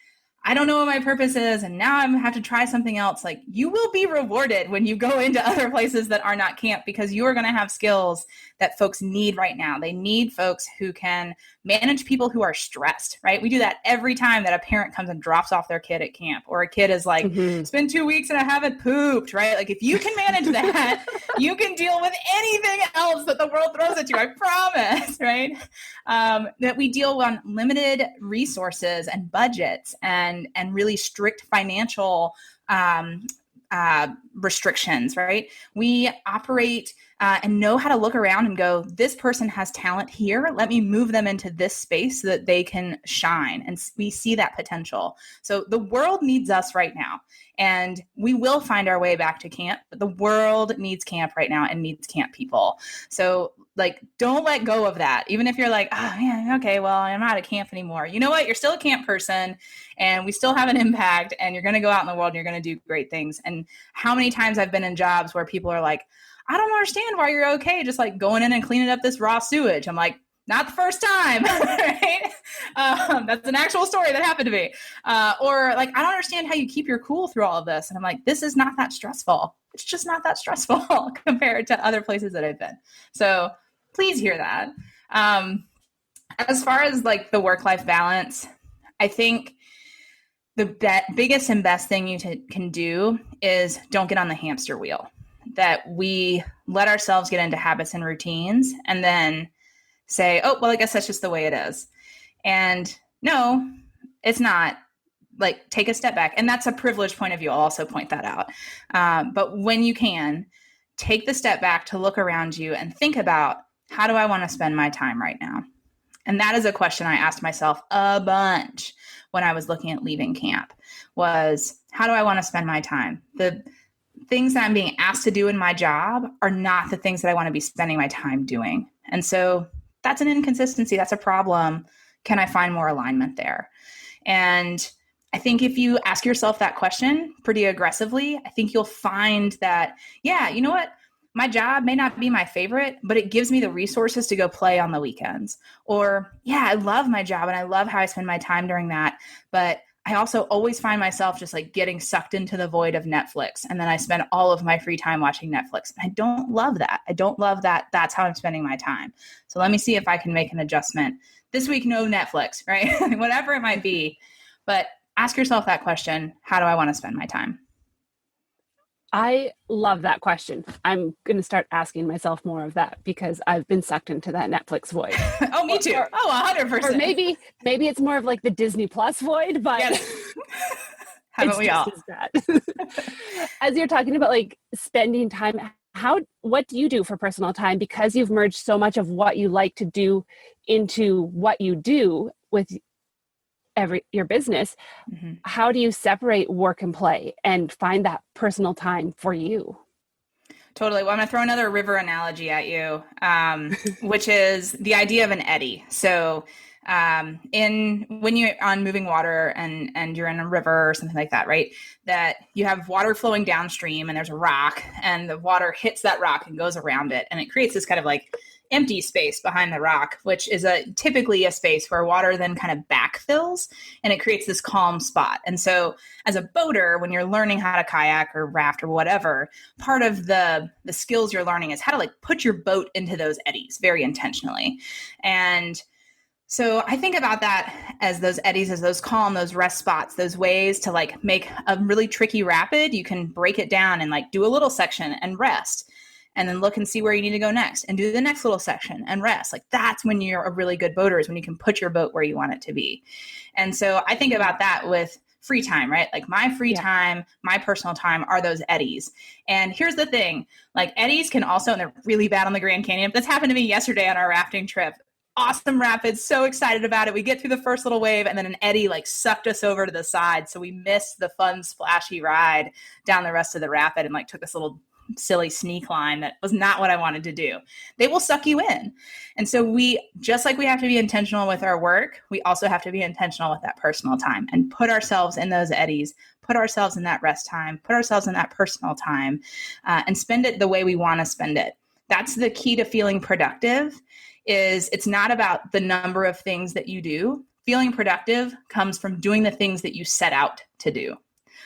Speaker 6: I don't know what my purpose is and now I'm going to have to try something else, like you will be rewarded when you go into other places that are not camp, because you are going to have skills that folks need right now. They need folks who can manage people who are stressed, right? We do that every time that a parent comes and drops off their kid at camp, or a kid is like, it's been 2 weeks and I haven't pooped, right? Like if you can manage that, you can deal with anything else that the world throws at you, I promise, right? That we deal on limited resources and budgets and really strict financial restrictions, right? We operate and know how to look around and go, this person has talent here. Let me move them into this space so that they can shine. And we see that potential. So the world needs us right now. And we will find our way back to camp, but the world needs camp right now and needs camp people. So don't let go of that. Even if you're like, oh man, okay, well, I'm not at camp anymore. You know what? You're still a camp person and we still have an impact, and you're going to go out in the world and you're going to do great things. And how many times I've been in jobs where people are like, I don't understand why you're okay just like going in and cleaning up this raw sewage. I'm like, not the first time, right? That's an actual story that happened to me. Or like, I don't understand how you keep your cool through all of this. And I'm like, this is not that stressful. It's just not that stressful compared to other places that I've been. So please hear that. As far as like the work-life balance, I think the biggest and best thing you can do is don't get on the hamster wheel. That we let ourselves get into habits and routines and then say, oh, well, I guess that's just the way it is. And no, it's not. Like, take a step back. And that's a privileged point of view. I'll also point that out. But when you can, take the step back to look around you and think about, how do I want to spend my time right now? And that is a question I asked myself a bunch when I was looking at leaving camp, was how do I want to spend my time? The things that I'm being asked to do in my job are not the things that I want to be spending my time doing. And so that's an inconsistency. That's a problem. Can I find more alignment there? And I think if you ask yourself that question pretty aggressively, I think you'll find that, yeah, you know what? My job may not be my favorite, but it gives me the resources to go play on the weekends. Or, yeah, I love my job and I love how I spend my time during that. But I also always find myself just like getting sucked into the void of Netflix. And then I spend all of my free time watching Netflix. I don't love that. I don't love that. That's how I'm spending my time. So let me see if I can make an adjustment. This week, no Netflix, right? Whatever it might be. But ask yourself that question. How do I want to spend my time?
Speaker 5: I love that question. I'm going to start asking myself more of that because I've been sucked into that Netflix void.
Speaker 6: Oh, me too. 100%.
Speaker 5: Or maybe it's more of like the Disney Plus void, but
Speaker 6: yes. Haven't we all?
Speaker 5: As you're talking about like spending time, what do you do for personal time? Because you've merged so much of what you like to do into what you do with your business. Mm-hmm. How do you separate work and play and find that personal time for you?
Speaker 6: Totally. Well, I'm going to throw another river analogy at you, which is the idea of an eddy. So when you're on moving water and you're in a river or something like that, right? That you have water flowing downstream and there's a rock and the water hits that rock and goes around it. And it creates this kind of like empty space behind the rock, which is typically a space where water then kind of backfills and it creates this calm spot. And so as a boater, when you're learning how to kayak or raft or whatever, part of the skills you're learning is how to like put your boat into those eddies very intentionally. And so I think about that as those eddies, as those calm, those rest spots, those ways to like make a really tricky rapid. You can break it down and like do a little section and rest. And then look and see where you need to go next and do the next little section and rest. Like that's when you're a really good boater, is when you can put your boat where you want it to be. And so I think about that with free time, right? Like my free time, my personal time are those eddies. And here's the thing, like eddies can also, and they're really bad on the Grand Canyon. This happened to me yesterday on our rafting trip. Awesome rapids, so excited about it. We get through the first little wave and then an eddy like sucked us over to the side. So we missed the fun splashy ride down the rest of the rapid and like took this little silly sneak line that was not what I wanted to do. They will suck you in. And so just like we have to be intentional with our work, we also have to be intentional with that personal time and put ourselves in those eddies, put ourselves in that rest time, put ourselves in that personal time, and spend it the way we want to spend it. That's the key to feeling productive. Is it's not about the number of things that you do. Feeling productive comes from doing the things that you set out to do.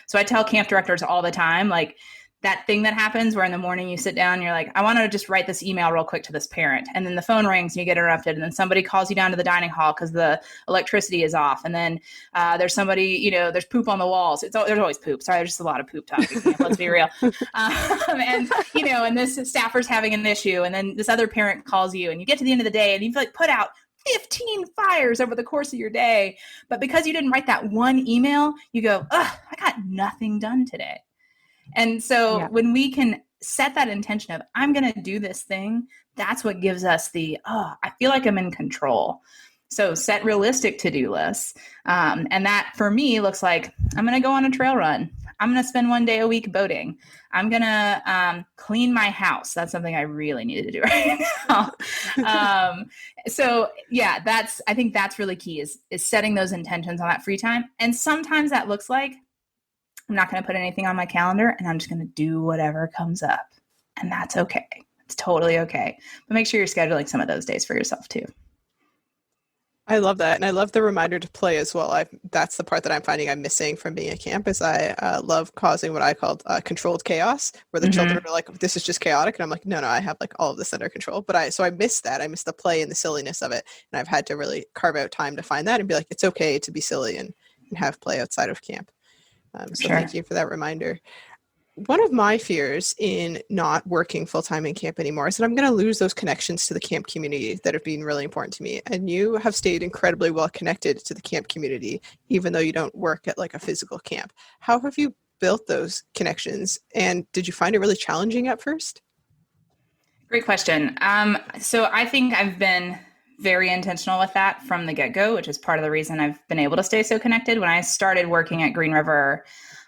Speaker 6: So I tell camp directors all the time, like, that thing that happens where in the morning you sit down and you're like, I want to just write this email real quick to this parent. And then the phone rings and you get interrupted. And then somebody calls you down to the dining hall because the electricity is off. And then there's somebody, there's poop on the walls. There's always poop. Sorry, there's just a lot of poop talking. Let's be real. And this staffer's having an issue. And then this other parent calls you and you get to the end of the day and you've like put out 15 fires over the course of your day. But because you didn't write that one email, you go, I got nothing done today. And so when we can set that intention of, I'm going to do this thing, that's what gives us I feel like I'm in control. So set realistic to-do lists. And that for me looks like, I'm going to go on a trail run. I'm going to spend one day a week boating. I'm going to clean my house. That's something I really need to do right now. I think that's really key is setting those intentions on that free time. And sometimes that looks like, I'm not going to put anything on my calendar and I'm just going to do whatever comes up. And that's okay. It's totally okay. But make sure you're scheduling some of those days for yourself too.
Speaker 2: I love that. And I love the reminder to play as well. That's the part that I'm finding I'm missing from being at camp is I love causing what I called controlled chaos, where the children are like, this is just chaotic. And I'm like, no, I have like all of this under control. But I miss that. I miss the play and the silliness of it. And I've had to really carve out time to find that and be like, it's okay to be silly and and have play outside of camp. So
Speaker 6: Sure.
Speaker 2: thank you for that reminder. One of my fears in not working full-time in camp anymore is that I'm going to lose those connections to the camp community that have been really important to me. And you have stayed incredibly well connected to the camp community, even though you don't work at like a physical camp. How have you built those connections? And did you find it really challenging at first?
Speaker 6: Great question. So I think I've been very intentional with that from the get-go, which is part of the reason I've been able to stay so connected. When I started working at Green River,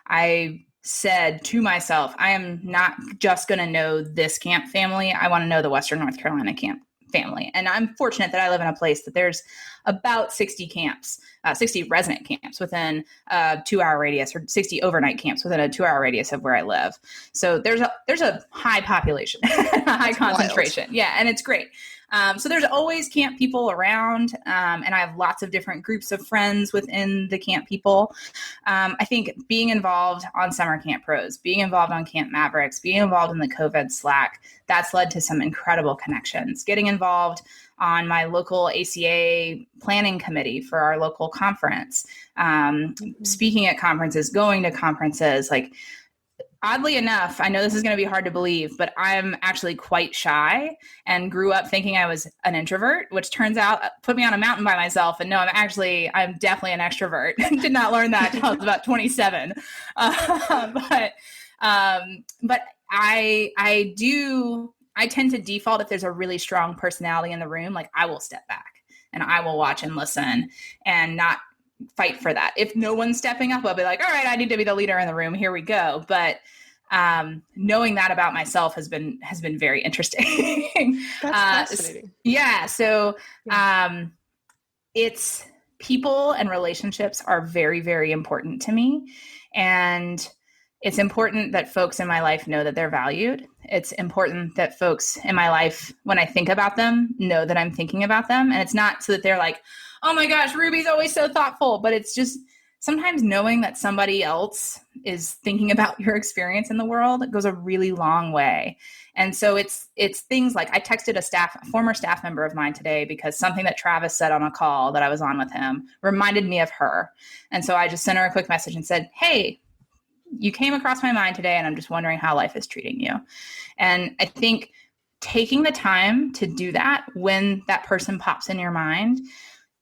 Speaker 6: I said to myself, I am not just going to know this camp family. I want to know the Western North Carolina camp family. And I'm fortunate that I live in a place that there's about 60 camps, 60 resident camps within a 2-hour radius, or 60 overnight camps within a 2-hour radius of where I live. So there's a high population, a high concentration.
Speaker 2: Wild.
Speaker 6: Yeah. And it's great. So there's always camp people around, and I have lots of different groups of friends within the camp people. I think being involved on Summer Camp Pros, being involved on Camp Mavericks, being involved in the COVID Slack, that's led to some incredible connections. Getting involved on my local ACA planning committee for our local conference, speaking at conferences, going to conferences, like, oddly enough, I know this is going to be hard to believe, but I'm actually quite shy and grew up thinking I was an introvert, which turns out put me on a mountain by myself. And no, I'm definitely an extrovert. Did not learn that until I was about 27. But I tend to default if there's a really strong personality in the room, like I will step back and I will watch and listen and not fight for that. If no one's stepping up, I'll be like, all right, I need to be the leader in the room. Here we go. But knowing that about myself has been very interesting.
Speaker 2: That's fascinating.
Speaker 6: Yeah. So it's people and relationships are very, very important to me. And it's important that folks in my life know that they're valued. It's important that folks in my life, when I think about them, know that I'm thinking about them. And it's not so that they're like, oh my gosh, Ruby's always so thoughtful. But it's just sometimes knowing that somebody else is thinking about your experience in the world goes a really long way. And so it's things like I texted a former staff member of mine today because something that Travis said on a call that I was on with him reminded me of her. And so I just sent her a quick message and said, hey, you came across my mind today, and I'm just wondering how life is treating you. And I think taking the time to do that when that person pops in your mind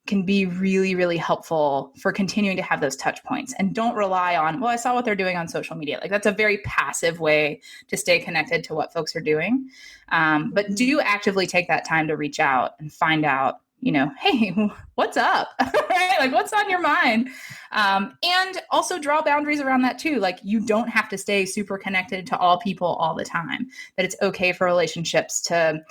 Speaker 6: can be really, really helpful for continuing to have those touch points. And don't rely on, well, I saw what they're doing on social media. Like, that's a very passive way to stay connected to what folks are doing. But do actively take that time to reach out and find out, hey, what's up? Right? Like, what's on your mind? And also draw boundaries around that too. Like, you don't have to stay super connected to all people all the time. That it's okay for relationships to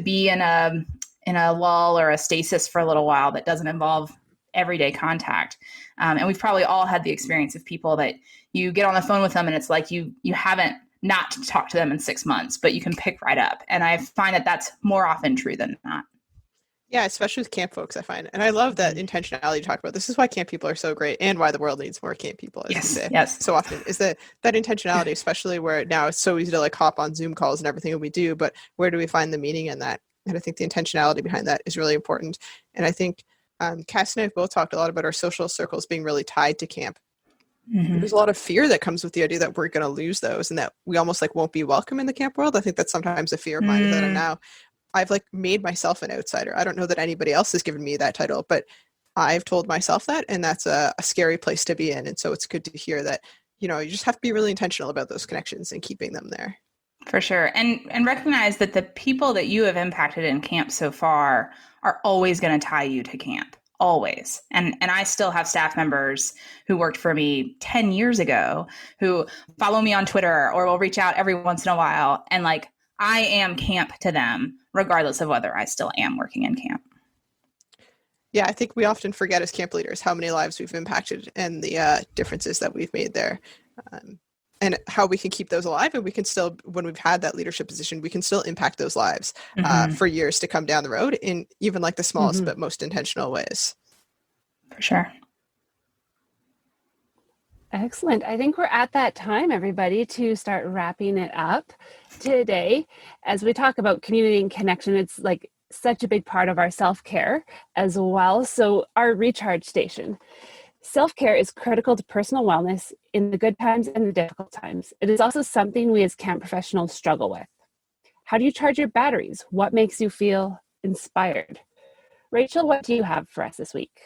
Speaker 6: be in a lull or a stasis for a little while that doesn't involve everyday contact. And we've probably all had the experience of people that you get on the phone with them and it's like you haven't not talked to them in 6 months, but you can pick right up. And I find that that's more often true than not.
Speaker 2: Yeah, especially with camp folks, I find. And I love that intentionality you talk about. This is why camp people are so great and why the world needs more camp people, as you say.
Speaker 6: Yes.
Speaker 2: So often is that intentionality, especially where now it's so easy to like hop on Zoom calls and everything that we do, but where do we find the meaning in that? And I think the intentionality behind that is really important. And I think Cass and I have both talked a lot about our social circles being really tied to camp. Mm-hmm. There's a lot of fear that comes with the idea that we're going to lose those and that we almost like won't be welcome in the camp world. I think that's sometimes a fear of mine that I'm now. I've like made myself an outsider. I don't know that anybody else has given me that title, but I've told myself that, and that's a scary place to be in. And so it's good to hear that, you just have to be really intentional about those connections and keeping them there.
Speaker 6: For sure. And recognize that the people that you have impacted in camp so far are always going to tie you to camp. Always. And I still have staff members who worked for me 10 years ago who follow me on Twitter or will reach out every once in a while. And like, I am camp to them, regardless of whether I still am working in camp.
Speaker 2: Yeah, I think we often forget as camp leaders how many lives we've impacted and the differences that we've made there. And how we can keep those alive, and we can still, when we've had that leadership position, we can still impact those lives for years to come down the road in even like the smallest but most intentional ways.
Speaker 6: For sure.
Speaker 5: Excellent. I think we're at that time, everybody, to start wrapping it up today. As we talk about community and connection, it's like such a big part of our self-care as well. So our recharge station. Self-care is critical to personal wellness in the good times and the difficult times. It is also something we as camp professionals struggle with. How do you charge your batteries? What makes you feel inspired? Rachel, what do you have for us this week?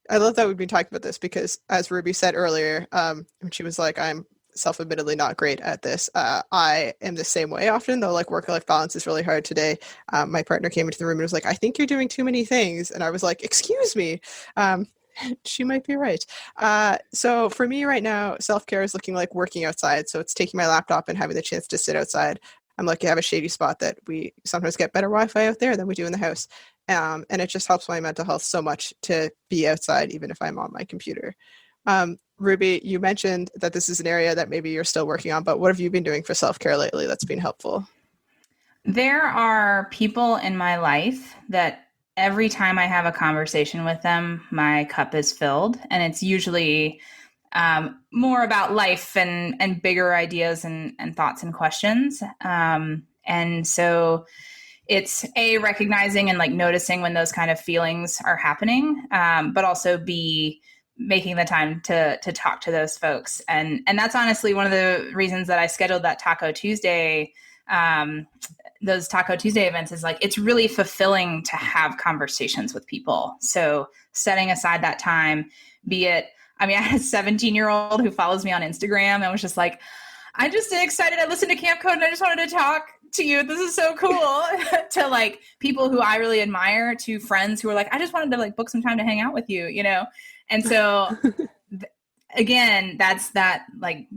Speaker 2: I love that we've been talking about this because, as Ruby said earlier, when she was like, I'm self-admittedly not great at this. I am the same way often, though, like work-life balance is really hard today. My partner came into the room and was like, I think you're doing too many things. And I was like, excuse me. She might be right. So for me right now, self-care is looking like working outside. So it's taking my laptop and having the chance to sit outside. I'm lucky to have a shady spot that we sometimes get better Wi-Fi out there than we do in the house. And it just helps my mental health so much to be outside, even if I'm on my computer. Ruby, you mentioned that this is an area that maybe you're still working on, but what have you been doing for self-care lately that's been helpful?
Speaker 6: There are people in my life that every time I have a conversation with them, my cup is filled, and it's usually more about life and bigger ideas and thoughts and questions. And so it's recognizing and like noticing when those kind of feelings are happening, but also making the time to talk to those folks. And that's honestly one of the reasons that I scheduled that Taco Tuesday, those Taco Tuesday events, is like, it's really fulfilling to have conversations with people. So setting aside that time, I had a 17-year-old who follows me on Instagram and was just like, I'm just excited. I listened to Camp Code and I just wanted to talk to you. This is so cool. To like people who I really admire, to friends who are like, I just wanted to like book some time to hang out with you, And so again, that's that like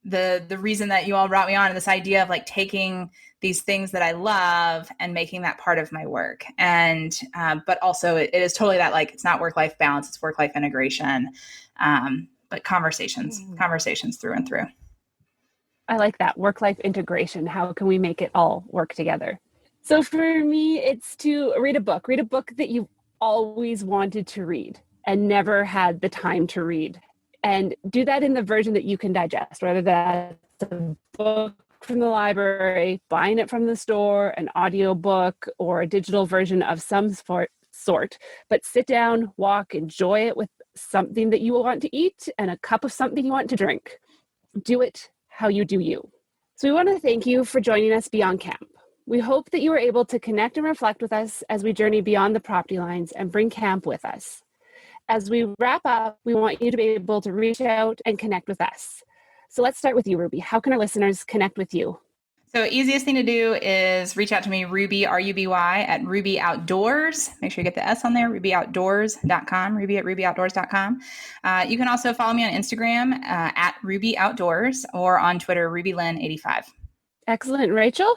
Speaker 6: the reason that you all brought me on, this idea of like taking these things that I love and making that part of my work. And, but also it is totally that, like, it's not work-life balance, it's work-life integration. But conversations through and through.
Speaker 5: I like that, work-life integration. How can we make it all work together? So for me, it's to read a book that you've always wanted to read and never had the time to read. And do that in the version that you can digest, whether that's a book from the library, buying it from the store, an audiobook, or a digital version of some sort. But sit down, walk, enjoy it with something that you want to eat and a cup of something you want to drink. Do it how you do you. So we want to thank you for joining us beyond camp. We hope that you were able to connect and reflect with us as we journey beyond the property lines and bring camp with us. As we wrap up, we want you to be able to reach out and connect with us. So let's start with you, Ruby. How can our listeners connect with you?
Speaker 6: So easiest thing to do is reach out to me, Ruby, R-U-B-Y, at Ruby Outdoors. Make sure you get the S on there, rubyoutdoors.com, Ruby at rubyoutdoors.com. You can also follow me on Instagram at Ruby Outdoors, or on Twitter, RubyLynn85.
Speaker 5: Excellent. Rachel?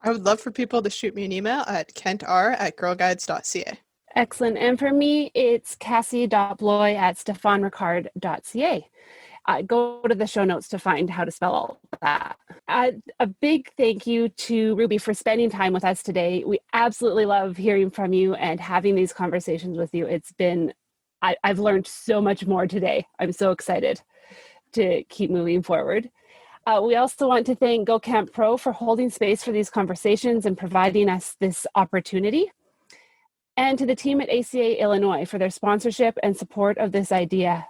Speaker 2: I would love for people to shoot me an email at kentr@girlguides.ca.
Speaker 5: Excellent. And for me, it's cassie.bloy@stephanricard.ca. Go to the show notes to find how to spell all that. A big thank you to Ruby for spending time with us today. We absolutely love hearing from you and having these conversations with you. I've learned so much more today. I'm so excited to keep moving forward. We also want to thank Go Camp Pro for holding space for these conversations and providing us this opportunity. And to the team at ACA Illinois for their sponsorship and support of this idea.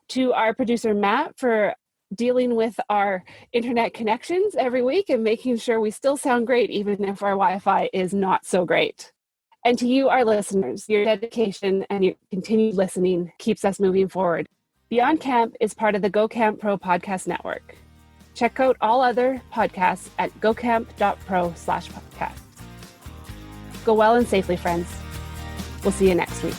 Speaker 5: To our producer, Matt, for dealing with our internet connections every week and making sure we still sound great, even if our Wi-Fi is not so great. And to you, our listeners, your dedication and your continued listening keeps us moving forward. Beyond Camp is part of the Go Camp Pro podcast network. Check out all other podcasts at gocamp.pro/podcast. Go well and safely, friends. We'll see you next week.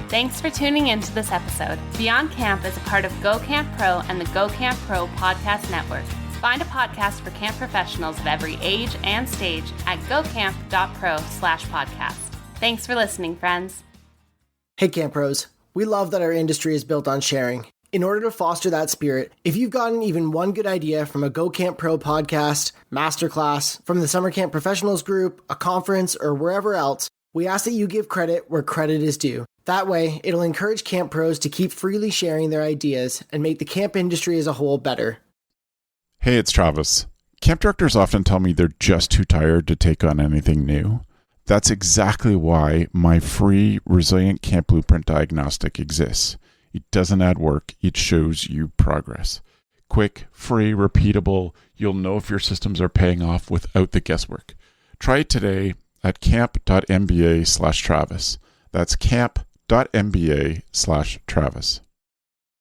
Speaker 3: Thanks for tuning into this episode. Beyond Camp is a part of Go Camp Pro and the Go Camp Pro podcast network. Find a podcast for camp professionals of every age and stage at gocamp.pro/podcast. Thanks for listening, friends.
Speaker 4: Hey, Camp Pros. We love that our industry is built on sharing. In order to foster that spirit, if you've gotten even one good idea from a Go Camp Pro podcast, masterclass, from the Summer Camp Professionals group, a conference, or wherever else, we ask that you give credit where credit is due. That way, it'll encourage camp pros to keep freely sharing their ideas and make the camp industry as a whole better.
Speaker 1: Hey, it's Travis. Camp directors often tell me they're just too tired to take on anything new. That's exactly why my free Resilient Camp Blueprint Diagnostic exists. It doesn't add work, it shows you progress. Quick, free, repeatable, you'll know if your systems are paying off without the guesswork. Try it today at camp.mba/Travis. That's camp.mba/Travis.